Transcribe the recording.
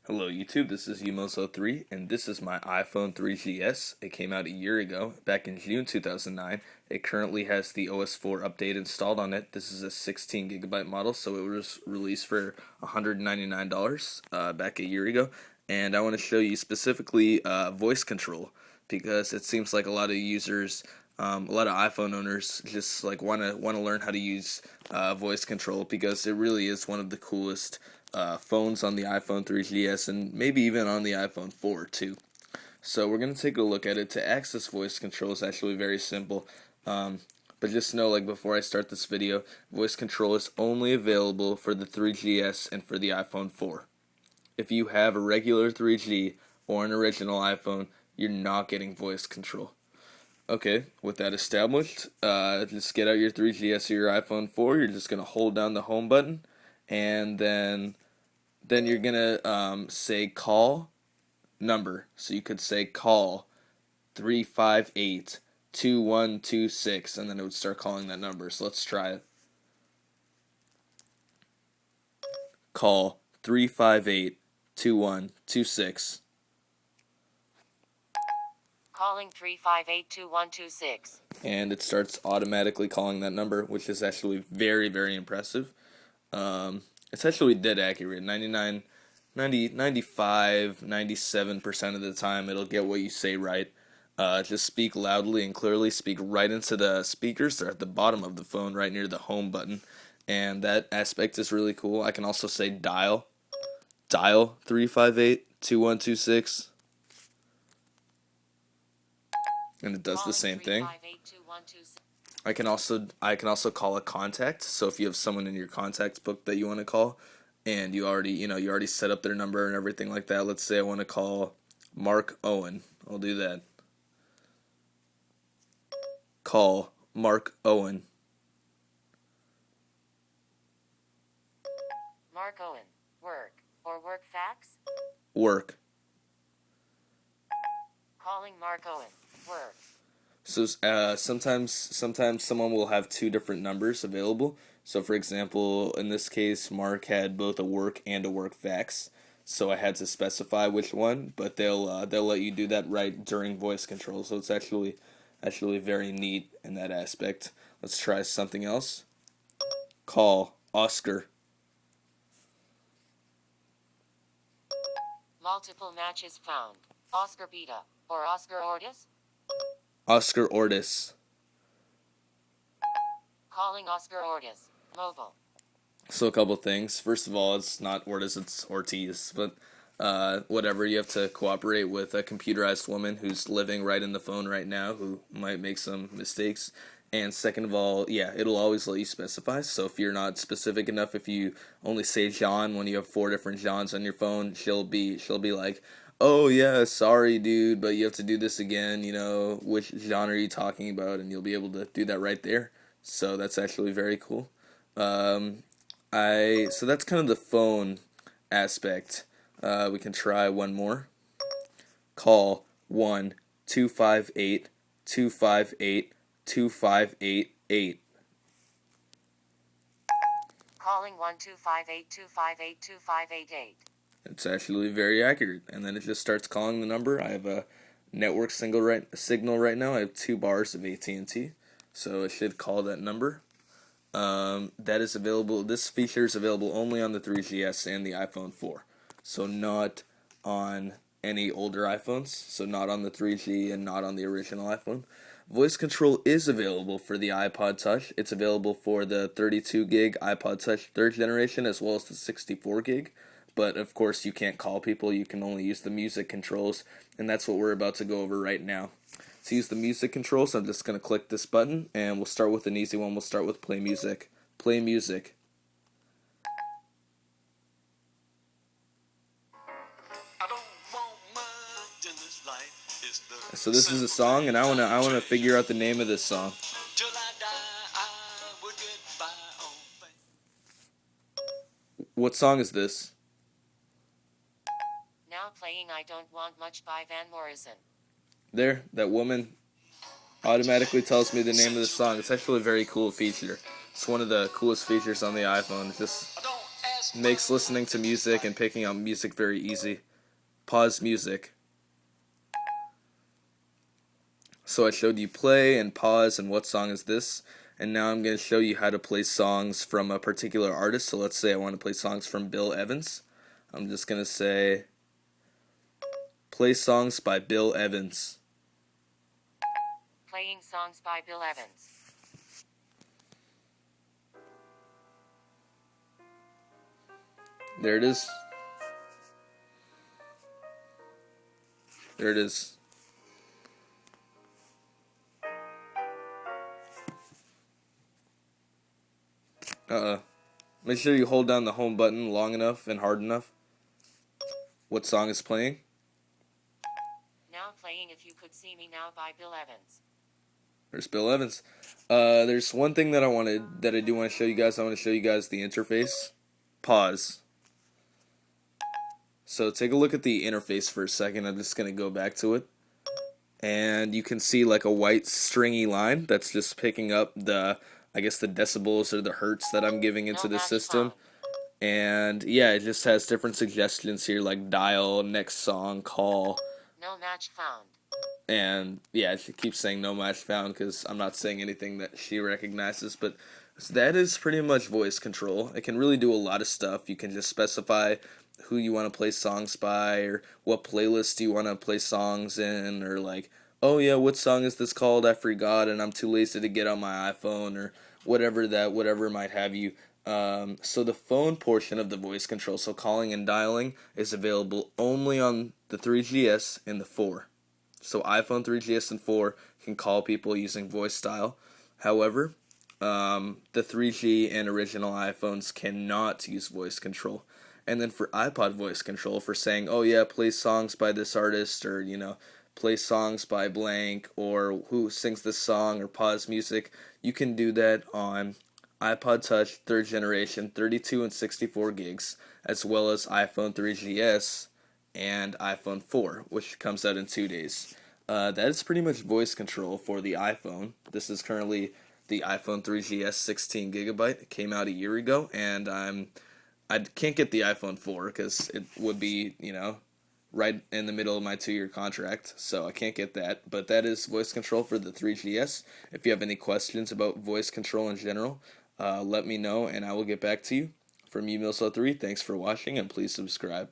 Hello YouTube, this is Umozo3, and this is my iPhone 3GS. It came out a year ago, back in June 2009. It currently has the OS 4 update installed on it. This is a 16GB model, so it was released for $199 back a year ago. And I want to show you specifically voice control, because it seems like a lot of users, a lot of iPhone owners just like want to learn how to use voice control, because it really is one of the coolest phones on the iPhone 3GS and maybe even on the iPhone 4 too. So we're going to take a look at it. To access voice control is actually very simple. But just know, like before I start this video, voice control is only available for the 3GS and for the iPhone 4. If you have a regular 3G or an original iPhone, you're not getting voice control. Okay, with that established, just get out your 3GS or your iPhone 4. You're just going to hold down the home button, and then you're gonna say call number. So you could say call 358-2126, and then it would start calling that number. So let's try it. Call 358-2126. Calling 358-2126. And it starts automatically calling that number, which is actually very, very impressive. It's actually dead accurate. 95, 97% of the time it'll get what you say right. Just speak loudly and clearly. Speak right into the speakers. They're at the bottom of the phone, right near the home button. And that aspect is really cool. I can also say dial 358-2126. And it does the same thing. I can also call a contact. So if you have someone in your contacts book that you want to call, and you already set up their number and everything like that. Let's say I want to call Mark Owen. I'll do that. Call Mark Owen. Mark Owen. Work or work fax? Work. Calling Mark Owen. Work. So sometimes someone will have two different numbers available. So for example, in this case, Mark had both a work and a work fax. So I had to specify which one, but they'll let you do that right during voice control. So it's actually very neat in that aspect. Let's try something else. Call Oscar. Multiple matches found. Oscar Beta or Oscar Ortis? Oscar Ortis. Calling Oscar Ortis. Mobile. So a couple things. First of all, it's not Ortiz, it's Ortiz. But whatever, you have to cooperate with a computerized woman who's living right in the phone right now, who might make some mistakes. And second of all, yeah, it'll always let you specify. So if you're not specific enough, if you only say John when you have 4 different Johns on your phone, she'll be like, oh yeah, sorry dude, but you have to do this again, which John are you talking about? And you'll be able to do that right there. So that's actually very cool. So that's kind of the phone aspect. We can try one more. Call 1-258-258-2588. Calling 1-258-258-2588. It's actually very accurate, and then it just starts calling the number. I have a network signal right now. I have 2 bars of AT&T, so it should call that number. That is available. This feature is available only on the 3GS and the iPhone 4, so not on any older iPhones, so not on the 3G and not on the original iPhone. Voice control is available for the iPod Touch. It's available for the 32 gig iPod Touch 3rd generation as well as the 64 gig. But of course you can't call people, you can only use the music controls, and that's what we're about to go over right now. To use the music controls, I'm just going to click this button, and we'll start with an easy one. We'll start with play music. Play music. So this is a song, and I wanna figure out the name of this song. What song is this? Now playing I Don't Want Much by Van Morrison. There, that woman automatically tells me the name of the song. It's actually a very cool feature. It's one of the coolest features on the iPhone. It's just Makes listening to music and picking out music very easy. Pause music. So I showed you play and pause and what song is this. And now I'm going to show you how to play songs from a particular artist. So let's say I want to play songs from Bill Evans. I'm just going to say, play songs by Bill Evans. Playing songs by Bill Evans. There it is. There it is. Make sure you hold down the home button long enough and hard enough. What song is playing? Now playing If You Could See Me Now by Bill Evans. There's Bill Evans. There's one thing that I do want to show you guys. I want to show you guys the interface. Pause. So take a look at the interface for a second. I'm just going to go back to it. And you can see like a white stringy line that's just picking up the decibels or the hertz that I'm giving into the system. And yeah, it just has different suggestions here like dial, next song, call. No match found. And yeah, she keeps saying no match found because I'm not saying anything that she recognizes, but that is pretty much voice control. It can really do a lot of stuff. You can just specify who you want to play songs by, or what playlist you want to play songs in, or like, oh yeah, what song is this called? I forgot and I'm too lazy to get on my iPhone, or whatever might have you. So the phone portion of the voice control, so calling and dialing, is available only on the 3GS and the 4. So iPhone 3GS and 4 can call people using voice dial. However, the 3G and original iPhones cannot use voice control. And then for iPod voice control, for saying, oh yeah, play songs by this artist, or, play songs by blank, or who sings this song, or pause music, you can do that on iPod Touch 3rd generation, 32 and 64 gigs, as well as iPhone 3GS and iPhone 4, which comes out in 2 days. That is pretty much voice control for the iPhone. This is currently the iPhone 3GS 16 gigabyte. It came out a year ago, and I can't get the iPhone 4 because it would be, right in the middle of my 2-year contract, so I can't get that. But that is voice control for the 3GS. If you have any questions about voice control in general, let me know, and I will get back to you. From Emails03, thanks for watching, and please subscribe.